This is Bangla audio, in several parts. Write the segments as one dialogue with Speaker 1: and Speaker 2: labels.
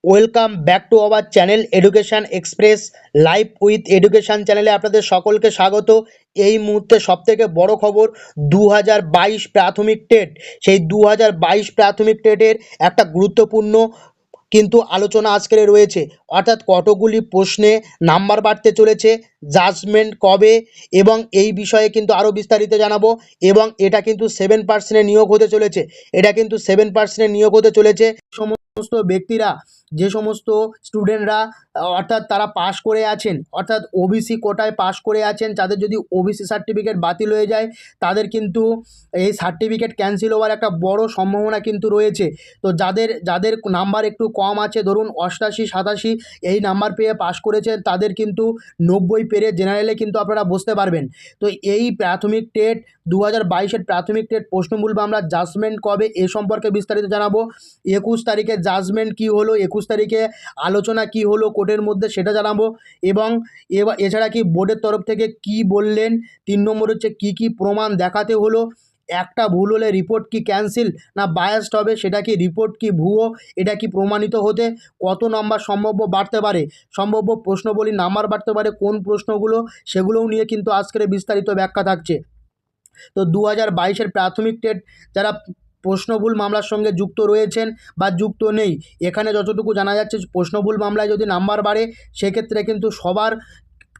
Speaker 1: Welcome back to our channel education express live with education চ্যানেলে আপনাদের সকলকে স্বাগত। এই মুহূর্তে সবথেকে বড় খবর 2022 প্রাথমিক টেট, সেই 2022 প্রাথমিক টেটের একটা গুরুত্বপূর্ণ কিন্তু আলোচনা আজকের রয়েছে। অর্থাৎ কতগুলি প্রশ্নে নাম্বার বাড়তে চলেছে, জাজমেন্ট কবে, এবং এই বিষয়ে কিন্তু আরও বিস্তারিত জানাবো। এবং এটা কিন্তু 7% নিয়োগ হতে চলেছে, এটা কিন্তু 7% নিয়োগ হতে চলেছে। সমস্ত ব্যক্তিরা, যে সমস্ত স্টুডেন্টরা অর্থাৎ তারা পাশ করে আছেন, অর্থাৎ ওবিসি কোটায় পাশ করে আছেন, তাদের যদি ওবিসি সার্টিফিকেট বাতিল হয়ে যায় তাদের কিন্তু এই সার্টিফিকেট ক্যান্সেল হওয়ার একটা বড় সম্ভাবনা কিন্তু রয়েছে। তো যাদের যাদের নাম্বার একটু কম আছে, ধরুন 88 87 এই নাম্বার পেয়ে পাশ করেছেন, তাদের কিন্তু 90 পেরে জেনারেলে কিন্তু আপনারা বসতে পারবেন। তো এই প্রাথমিক টেট 2022-এর প্রাথমিক টেট প্রশ্নমূল বাংলা জাজমেন্ট কবে এ সম্পর্কে বিস্তারিত জানাবো। 21 তারিখে জাজমেন্ট কি হলো, 21 তারিখে আলোচনা কি হলো কোর্টের মধ্যে সেটা জানাবো। এবং এছাড়া কি বোর্ডের তরফ থেকে কি বললেন, 3 নম্বর হচ্ছে কি কি প্রমাণ দেখাতে হলো, একটা ভুল হলে রিপোর্ট কি ক্যান্সেল না বায়াসড হবে, সেটা কি রিপোর্ট কি ভুয়ো, এটা কি প্রমাণিত হতে কত নম্বর সম্ভাব্য বাড়তে পারে, সম্ভাব্য প্রশ্নবলী নাম্বার বাড়তে পারে কোন প্রশ্নগুলো, সেগুলোও নিয়ে কিন্তু আজকের বিস্তারিত ব্যাখ্যা থাকছে। তো 2022-এর প্রাথমিক টেট যারা প্রশ্নভুল মামলার সঙ্গে যুক্ত রয়েছেন বা যুক্ত নেই, এখানে যতটুকু জানা যাচ্ছে প্রশ্নভুল মামলায় যদি নাম্বার বাড়ে সেক্ষেত্রে কিন্তু সবার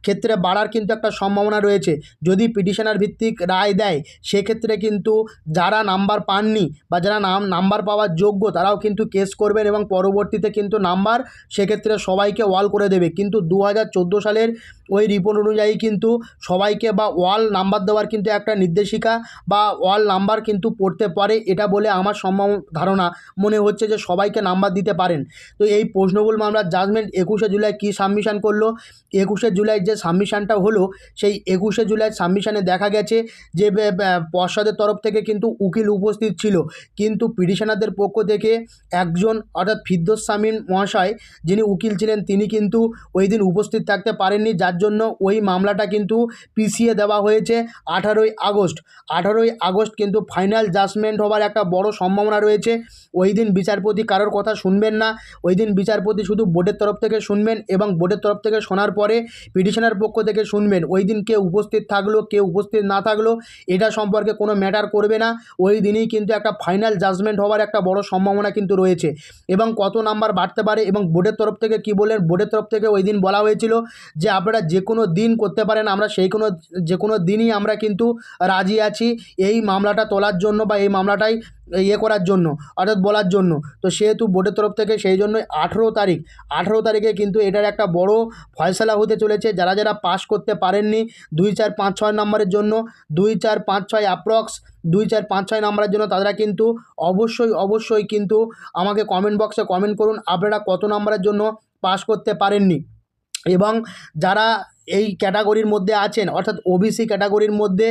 Speaker 1: ক্ষেত্রে বাড়ার কিন্তু একটা সম্ভাবনা রয়েছে। যদি পিটিশনার ভিত্তিক রায় দেয় সেক্ষেত্রে কিন্তু যারা নাম্বার পাননি বা যারা নাম্বার পাওয়ার যোগ্য তারাও কিন্তু কেস করবেন এবং পরবর্তীতে কিন্তু নাম্বার সেক্ষেত্রে সবাইকে ওয়াল করে দেবে। কিন্তু 2014 সালের ওই রিপোর্ট অনুযায়ী কিন্তু সবাইকে বা ওয়াল নাম্বার দেওয়ার কিন্তু একটা নির্দেশিকা বা ওয়াল নাম্বার কিন্তু পড়তে পারে, এটা বলে আমার ধারণা মনে হচ্ছে যে সবাইকে নাম্বার দিতে পারেন। তো এই প্রশ্নবুল মামলার জাজমেন্ট 21শে জুলাই কী সাবমিশন করলো, 21শে জুলাই যে সাবমিশনটা হলো সেই 21শে জুলাই সাবমিশনে দেখা গেছে যে পর্ষদের তরফ থেকে কিন্তু উকিল উপস্থিত ছিল, কিন্তু পিটিশনারদের পক্ষ থেকে একজন অর্থাৎ ফিরদৌস শামীম মহাশয় যিনি উকিল ছিলেন তিনি কিন্তু ওই দিন উপস্থিত থাকতে পারেননি, যার জন্য ওই মামলাটা কিন্তু পিছিয়ে দেওয়া হয়েছে 18ই আগস্ট। 18ই আগস্ট কিন্তু ফাইনাল জাজমেন্ট হওয়ার একটা বড় সম্ভাবনা রয়েছে। ওই দিন বিচারপতি কারোর কথা শুনবেন না, ওই দিন বিচারপতি শুধু বোর্ডের তরফ থেকে শুনবেন এবং বোর্ডের তরফ থেকে শোনার পরে পিটিশনার পক্ষ থেকে শুনবেন। ওই দিন কে উপস্থিত থাকলো কে উপস্থিত না থাকলো এটা সম্পর্কে কোনো ম্যাটার করবে না, ওই দিনই কিন্তু একটা ফাইনাল জাজমেন্ট হওয়ার একটা বড় সম্ভাবনা কিন্তু রয়েছে। এবং কত নাম্বার বাড়তে পারে এবং বোর্ডের তরফ থেকে কি বললেন, বোর্ডের তরফ থেকে ওই দিন বলা হয়েছিল যে আপনারা যে কোনো দিন করতে পারেন, আমরা যে কোনো দিনই আমরা কিন্তু রাজি আছি এই মামলাটা তোলার জন্য বা এই মামলাটাই করার জন্য অর্থাৎ বলার জন্য। তো সেহেতু বোর্ডের তরফ থেকে সেই জন্যই 18 তারিখে কিন্তু এটার একটা বড় ফয়সালা হতে চলেছে। যারা যারা পাস করতে পারেননি 2 4 5 6 নম্বরের জন্য, 2 4 5 6 অ্যাপ্রক্স 2 4 5 6 নম্বরের জন্য তারা কিন্তু অবশ্যই কিন্তু আমাকে কমেন্ট বক্সে কমেন্ট করুন আপনারা কত নম্বরের জন্য পাস করতে পারেননি। এবং যারা এই ক্যাটাগরির মধ্যে আছেন অর্থাৎ ওবিসি ক্যাটাগরির মধ্যে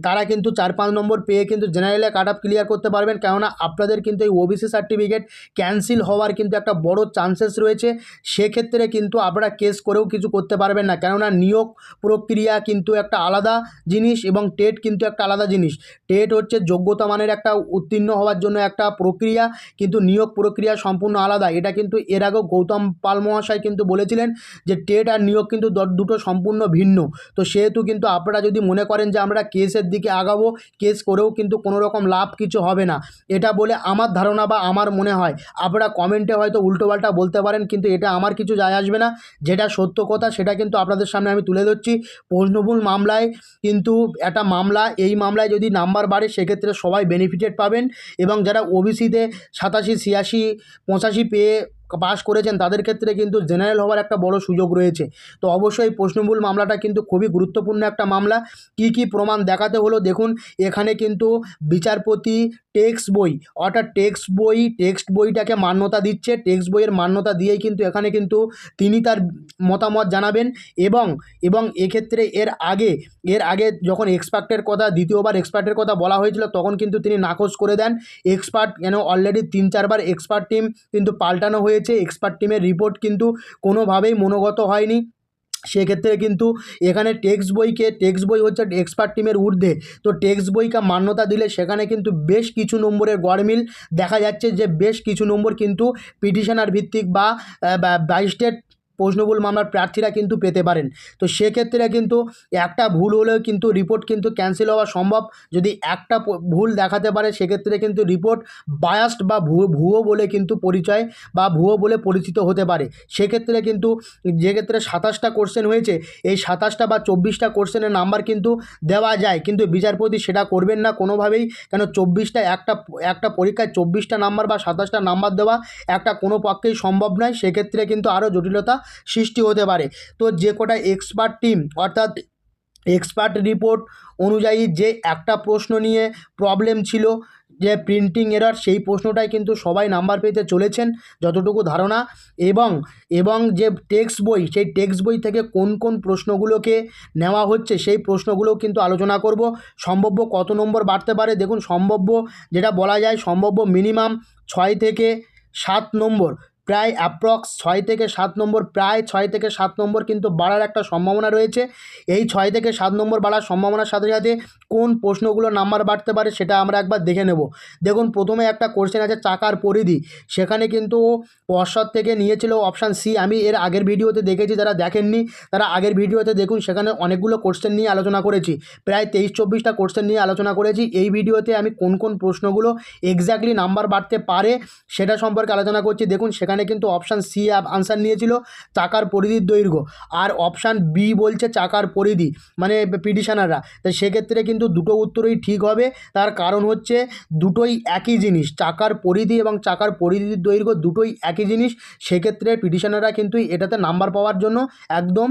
Speaker 1: তারা কিন্তু 4-5 নম্বর পেয়ে কিন্তু জেনারেলে কাট অফ ক্লিয়ার করতে পারবেন, কেননা আপনাদের কিন্তু এই ওবিসি সার্টিফিকেট ক্যান্সেল হওয়ার কিন্তু একটা বড় চান্সেস রয়েছে। সেক্ষেত্রে কিন্তু আপনারা কেস করেও কিছু করতে পারবেন না, কেননা নিয়োগ প্রক্রিয়া কিন্তু একটা আলাদা জিনিস এবং টেট কিন্তু একটা আলাদা জিনিস। টেট হচ্ছে যোগ্যতা মানের একটা উত্তীর্ণ হওয়ার জন্য একটা প্রক্রিয়া, কিন্তু নিয়োগ প্রক্রিয়া সম্পূর্ণ আলাদা। এটা কিন্তু এর আগেও গৌতম পাল মহাশয় কিন্তু বলেছিলেন যে টেট আর নিয়োগ কিন্তু দুটো সম্পূর্ণ ভিন্ন। তো সেহেতু কিন্তু আপনারা যদি মনে করেন যে আমরা কেসের দিকে আগাবো, কেস করেও কিন্তু কোনো রকম লাভ কিছু হবে না, এটা বলে আমার ধারণা বা আমার মনে হয়। আপনারা কমেন্টে হয়তো উল্টোপাল্টা বলতে পারেন, কিন্তু এটা আমার কিছু যায় আসবে না, যেটা সত্য কথা সেটা কিন্তু আপনাদের সামনে আমি তুলে ধরছি। প্রশ্নভুল মামলায় কিন্তু একটা মামলা, এই মামলায় যদি নাম্বার বাড়ে সেক্ষেত্রে সবাই বেনিফিটেড পাবেন এবং যারা ওবিসিতে 87 86 85 পেয়ে পাস করেছেন তাদের ক্ষেত্রে কিন্তু জেনারেল হওয়ার একটা বড় সুযোগ রয়েছে। তো অবশ্যই প্রশ্নমূল মামলাটা কিন্তু খুবই গুরুত্বপূর্ণ একটা মামলা। কি কি প্রমাণ দেখাতে হলো দেখুন, এখানে কিন্তু বিচারপতি টেক্সট বই অর্থাৎ টেক্সট বইটাকে মান্যতা দিচ্ছে, টেক্সট বইয়ের মান্যতা দিয়েই কিন্তু এখানে কিন্তু তিনি তার মতামত জানাবেন। এবং এক্ষেত্রে এর আগে যখন এক্সপার্টের কথা দ্বিতীয়বার এক্সপার্টের কথা বলা হয়েছিল তখন কিন্তু তিনি নাকচ করে দেন। এক্সপার্ট কেন অলরেডি 3-4 বার এক্সপার্ট টিম কিন্তু পাল্টানো হয়েছে, এক্সপার্ট টিমের রিপোর্ট কিন্তু কোনোভাবেই মনোগত হয়নি। সেক্ষেত্রে কিন্তু এখানে টেক্সট বই হচ্ছে এক্সপার্ট টিমের ঊর্ধ্বে। তো টেক্সট বইকে মান্যতা দিলে সেখানে কিন্তু বেশ কিছু নম্বরের গড়মিল দেখা যাচ্ছে, যে বেশ কিছু নম্বর কিন্তু পিটিশনার ভিত্তিক বা বাইস্টেড প্রশ্নবুল মামলার প্রার্থীরা কিন্তু পেতে পারেন। তো সেক্ষেত্রে কিন্তু একটা ভুল হলেও কিন্তু রিপোর্ট কিন্তু ক্যান্সেল হওয়া সম্ভব। যদি একটা ভুল দেখাতে পারে সেক্ষেত্রে কিন্তু রিপোর্ট বায়াসড বা ভুয়ো বলে কিন্তু পরিচয় বা ভুয়ো বলে পরিচিত হতে পারে। সেক্ষেত্রে কিন্তু যে ক্ষেত্রে 27টা কোশ্চেন হয়েছে, এই 27টা বা 24টা কোশ্চেনের নাম্বার কিন্তু দেওয়া যায়, কিন্তু বিচারপতি সেটা করবেন না কোনোভাবেই। কেন 24টা একটা পরীক্ষায় 24টা নাম্বার বা 27টা নাম্বার দেওয়া একটা কোনো পক্ষেই সম্ভব নয়। সেক্ষেত্রে কিন্তু আরও জটিলতা সৃষ্টি হতে পারে। তো যে কটা এক্সপার্ট টিম অর্থাৎ এক্সপার্ট রিপোর্ট অনুযায়ী যে একটা প্রশ্ন নিয়ে প্রবলেম ছিল, যে প্রিন্টিং এরর, সেই প্রশ্নটাই কিন্তু সবাই নাম্বার পেতে চলেছেন যতটুকু ধারণা। এবং যে টেক্সট বই, সেই টেক্সট বই থেকে কোন কোন প্রশ্নগুলোকে নেওয়া হচ্ছে সেই প্রশ্নগুলোও কিন্তু আলোচনা করব। সম্ভাব্য কত নম্বর বাড়তে পারে, দেখুন সম্ভাব্য যেটা বলা যায়, সম্ভাব্য মিনিমাম 6 থেকে 7 নম্বর, প্রায় অ্যাপ্রক্স 6 থেকে 7 নম্বর, প্রায় 6 থেকে 7 নম্বর কিন্তু বাড়ার একটা সম্ভাবনা রয়েছে। এই 6 থেকে 7 নম্বর বাড়ার সম্ভাবনার সাথে সাথে কোন প্রশ্নগুলো নাম্বার বাড়তে পারে সেটা আমরা একবার দেখে নেব। দেখুন প্রথমে একটা কোশ্চেন আছে চাকার পরিধি, সেখানে কিন্তু পর্ষদ থেকে নিয়েছিল অপশান সি। আমি এর আগের ভিডিওতে দেখেছি, যারা দেখেননি তারা আগের ভিডিওতে দেখুন, সেখানে অনেকগুলো কোশ্চেন নিয়ে আলোচনা করেছি, প্রায় 23-24টা কোশ্চেন নিয়ে আলোচনা করেছি। এই ভিডিওতে আমি কোন কোন প্রশ্নগুলো এক্স্যাক্টলি নাম্বার বাড়তে পারে সেটা সম্পর্কে আলোচনা করছি। দেখুন সেখানে কিন্তু অপশান সি আনসার নিয়েছিল চাকার পরিধির দৈর্ঘ্য, আর অপশান বি বলছে চাকার পরিধি, মানে পিটিশনাররা। তাই সেক্ষেত্রে কিন্তু দুটো উত্তরই ঠিক হবে। তার কারণ হচ্ছে দুটোই একই জিনিস, চাকার পরিধি এবং চাকার পরিধির দৈর্ঘ্য দুটোই একই জিনিস। সেক্ষেত্রে পিটিশনাররা কিন্তু এটাতে নাম্বার পাওয়ার জন্য একদম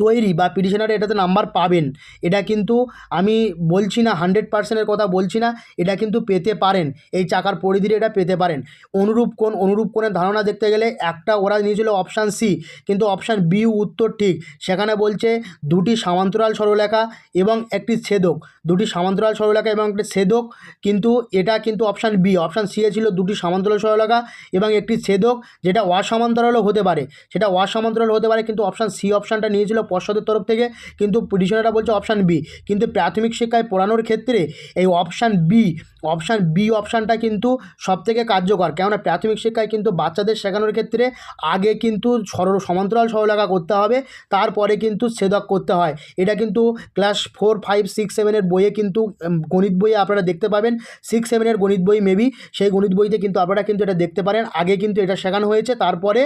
Speaker 1: তৈরি, বা পিটিশনারে এটাতে নাম্বার পাবেন। এটা কিন্তু আমি বলছি না, 100%-এর কথা বলছি না, এটা কিন্তু পেতে পারেন, এই চাকার পরিধির এটা পেতে পারেন। অনুরূপ কোণের ধারণা দেখতে গেলে একটা ওরা নিয়েছিল অপশান সি, কিন্তু অপশান বি উত্তর ঠিক। সেখানে বলছে দুটি সমান্তরাল সরলরেখা এবং একটি ছেদক, দুটি সমান্তরাল সরলরেখা এবং একটি ছেদক, কিন্তু এটা কিন্তু অপশান বি। অপশান সি এ ছিল দুটি সমান্তরাল সরলরেখা এবং একটি ছেদক, যেটা অসমান্তরালও হতে পারে, সেটা অসমান্তরাল হতে পারে, কিন্তু অপশান সি অপশানটা নিয়েছিল পর্ষদের তরফ থেকে, কিন্তু পিটিশনাররা বলছে অপশান বি। কিন্তু প্রাথমিক শিক্ষায় পড়ানোর ক্ষেত্রে এই অপশান বি অপশানটা কিন্তু সবথেকে কার্যকর। কেননা প্রাথমিক শিক্ষায় কিন্তু বাচ্চাদের শেখানোর ক্ষেত্রে আগে কিন্তু সমান্তরাল সরলরেখা করতে হবে, তারপরে কিন্তু ছেদক করতে হয়। এটা কিন্তু ক্লাস 4, 5, 6, 7-এর বইয়ে কিন্তু গণিত বইয়ে আপনারা দেখতে পাবেন, 6, 7-এর গণিত বই মেবি, সেই গণিত বইতে কিন্তু আপনারা কিন্তু এটা দেখতে পারেন। আগে কিন্তু এটা শেখানো হয়েছে, তারপরে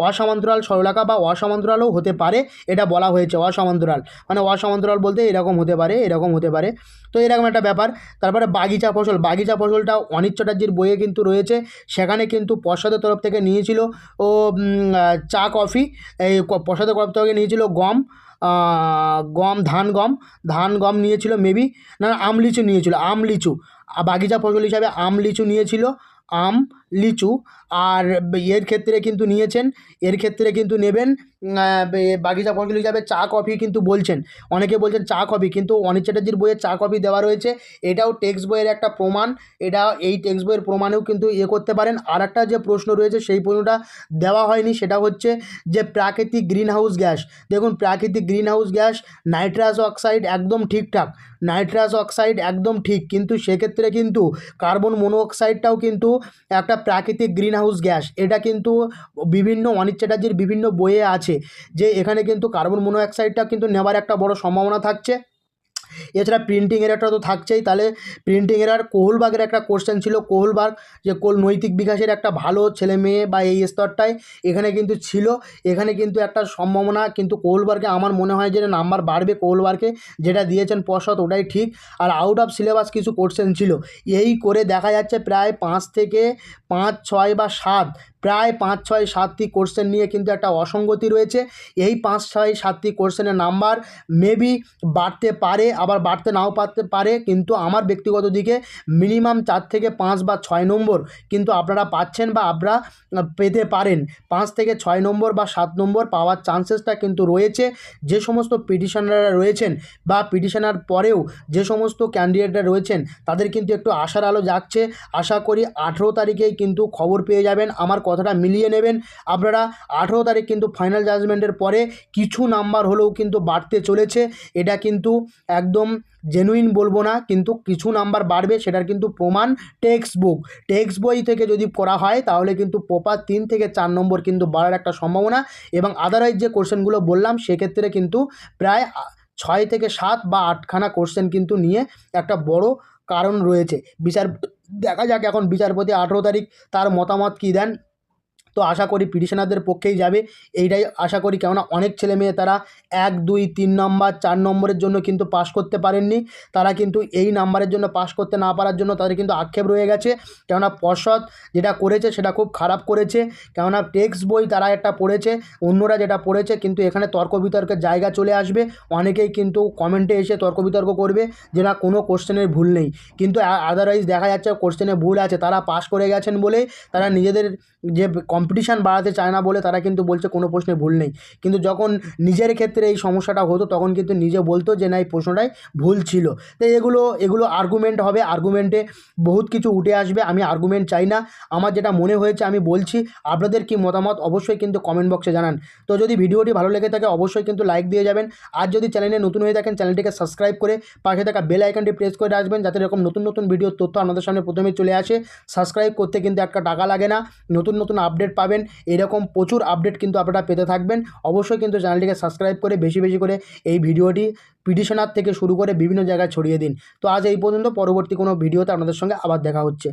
Speaker 1: অসমান্তরাল সরলরেখা বা অসমান্তরালও হতে পারে এটা বলা হয়েছে। অসমান্তরাল মানে অসমান্তরাল বলতে এরকম হতে পারে, এরকম হতে পারে। তো এরকম একটা ব্যাপার। তারপরে বাগিচা ফসলটা অনিক চ্যাটার্জির বইয়ে কিন্তু রয়েছে। সেখানে কিন্তু পর্ষদের তরফ থেকে নিয়েছিল ও চা কফি, এই পর্ষদের তরফ থেকে নিয়েছিল গম, ধান গম নিয়েছিল মেবি, না আম লিচু নিয়েছিল, বাগিচা ফসল হিসাবে আম লিচু নিয়েছিল, আম লিচু। আর এর ক্ষেত্রে কিন্তু নেবেন বাগিচা ফসল হিসাবে চা কফি কিন্তু বলছেন, অনেকে বলছেন চা কফি, কিন্তু অনিক চ্যাটার্জির বইয়ে চা কফি দেওয়া রয়েছে। এটাও টেক্সট বইয়ের একটা প্রমাণ, এই টেক্সট বইয়ের প্রমাণেও কিন্তু করতে পারেন। আর একটা যে প্রশ্ন রয়েছে সেই প্রশ্নটা দেওয়া হয়নি, সেটা হচ্ছে যে প্রাকৃতিক গ্রিন হাউস গ্যাস। দেখুন প্রাকৃতিক green house gas nitrous oxide একদম ঠিকঠাক, একদম ঠিক, কিন্তু সেক্ষেত্রে কিন্তু কার্বন মনোঅক্সাইডটাও কিন্তু একটা প্রাকৃতিক গ্রিন হাউস গ্যাস। এটা কিন্তু অনিক চ্যাটার্জির বিভিন্ন বইয়ে আছে, যে এখানে কিন্তু কার্বন মনোঅক্সাইডটা কিন্তু নেওয়ার একটা বড় সম্ভাবনা থাকছে। এছাড়া প্রিন্টিং এরারটা তো থাকছেই। তাহলে প্রিন্টিং এরার কোহলবাগের একটা কোশ্চেন ছিল, কোহলবাগ যে নৈতিক বিকাশের একটা ভালো ছেলে মেয়ে বা এই স্তরটায় এখানে কিন্তু ছিল। এখানে কিন্তু একটা সম্ভাবনা, কিন্তু কোহলবাগকে আমার মনে হয় যে নাম্বার বাড়বে, কোহলবাগকে যেটা দিয়েছেন পর্ষদ ওটাই ঠিক। আর আউট অফ সিলেবাস কিছু কোশ্চেন ছিল, এই করে দেখা যাচ্ছে প্রায় 5 থেকে 5, 6 বা 7, প্রায় 5, 6, 7টি কোশ্চেন নিয়ে কিন্তু একটা অসঙ্গতি রয়েছে। এই 5, 6, 7টি কোশ্চেনের নাম্বার মেবি বাড়তে পারে, আবার বাড়তে নাও পারতে পারে, কিন্তু আমার ব্যক্তিগত দিকে মিনিমাম 4 থেকে 5 বা 6 নম্বর কিন্তু আপনারা পাচ্ছেন বা আপনারা পেতে পারেন। 5 থেকে 6 নম্বর বা 7 নম্বর পাওয়ার চান্সেসটা কিন্তু রয়েছে। যে সমস্ত পিটিশনাররা রয়েছেন বা পিটিশনার পরেও যে সমস্ত ক্যান্ডিডেটরা রয়েছেন তাদের কিন্তু একটু আশার আলো জাগছে। আশা করি 18 তারিখেই কিন্তু খবর পেয়ে যাবেন। আমার কথাটা মিলিয়ে নেবেন আপনারা। 18 তারিখ কিন্তু ফাইনাল জাজমেন্টের পরে কিছু নাম্বার হলেও কিন্তু বাড়তে চলেছে, এটা কিন্তু একদম জেনুইন বলবো না, কিন্তু কিছু নাম্বার বাড়বে, সেটার কিন্তু প্রমাণ টেক্সট বই থেকে যদি করা হয় তাহলে কিন্তু প্রপার 3 থেকে 4 নম্বর কিন্তু বাড়ার একটা সম্ভাবনা। এবং আদারওয়াইজ যে কোশ্চেনগুলো বললাম সেক্ষেত্রে কিন্তু প্রায় 6 থেকে 7 বা 8খানা কোশ্চেন কিন্তু নিয়ে একটা বড় কারণ রয়েছে। দেখা যাক এখন বিচারপতি 18 তারিখ তার মতামত কী দেন। তো আশা করি পিটিশনারদের পক্ষেই যাবে, এইটাই আশা করি। কেননা অনেক ছেলে মেয়ে তারা 1, 2, 3 নম্বর 4 নম্বরের জন্য কিন্তু পাস করতে পারেননি, তারা কিন্তু এই নাম্বারের জন্য পাস করতে না পারার জন্য তাদের কিন্তু আক্ষেপ রয়ে গেছে। কেননা পর্ষদ যেটা করেছে সেটা খুব খারাপ করেছে। কেননা টেক্সট বই তারা একটা পড়েছে, অন্যরা যেটা পড়েছে, কিন্তু এখানে তর্ক বিতর্কের জায়গা চলে আসবে। অনেকেই কিন্তু কমেন্টে এসে তর্ক বিতর্ক করবে যে না কোনো কোশ্চেনের ভুল নেই, কিন্তু আদারওয়াইজ দেখা যাচ্ছে কোশ্চেনে ভুল আছে। তারা পাস করে গেছেন বলেই তারা নিজেদের যে কম্পিটিশান বাড়াতে চায় না বলে তারা কিন্তু বলছে কোনো প্রশ্নে ভুল নেই। কিন্তু যখন নিজের ক্ষেত্রে এই সমস্যাটা হতো তখন কিন্তু নিজে বলতো যে না এই প্রশ্নটাই ভুল ছিল। তো এগুলো আর্গুমেন্ট হবে, আর্গুমেন্টে বহুত কিছু উঠে আসবে। আমি আর্গুমেন্ট চাই না, আমার যেটা মনে হয়েছে আমি বলছি। আপনাদের কি মতামত অবশ্যই কিন্তু কমেন্ট বক্সে জানান। তো যদি ভিডিওটি ভালো লেগে থাকে অবশ্যই কিন্তু লাইক দিয়ে যাবেন। আর যদি চ্যানেলে নতুন হয়ে থাকেন চ্যানেলটিকে সাবস্ক্রাইব করে পাশে থাকা বেল আইকনটি প্রেস করে রাখবেন, যাতে এরকম নতুন ভিডিওর তথ্য আপনাদের সামনে প্রথমেই চলে আসে। সাবস্ক্রাইব করতে কিন্তু একটা টাকা লাগে না, নতুন আপডেট পাবেন, এরকম প্রচুর আপডেট কিন্তু আপনারা পেতে থাকবেন। অবশ্যই কিন্তু চ্যানেলটিকে সাবস্ক্রাইব করে বেশি করে এই ভিডিওটি পিটিশনার থেকে শুরু করে বিভিন্ন জায়গায় ছড়িয়ে দিন। তো আজ এই পর্যন্ত, পরবর্তী কোনো ভিডিওতে আপনাদের সঙ্গে আবার দেখা হচ্ছে।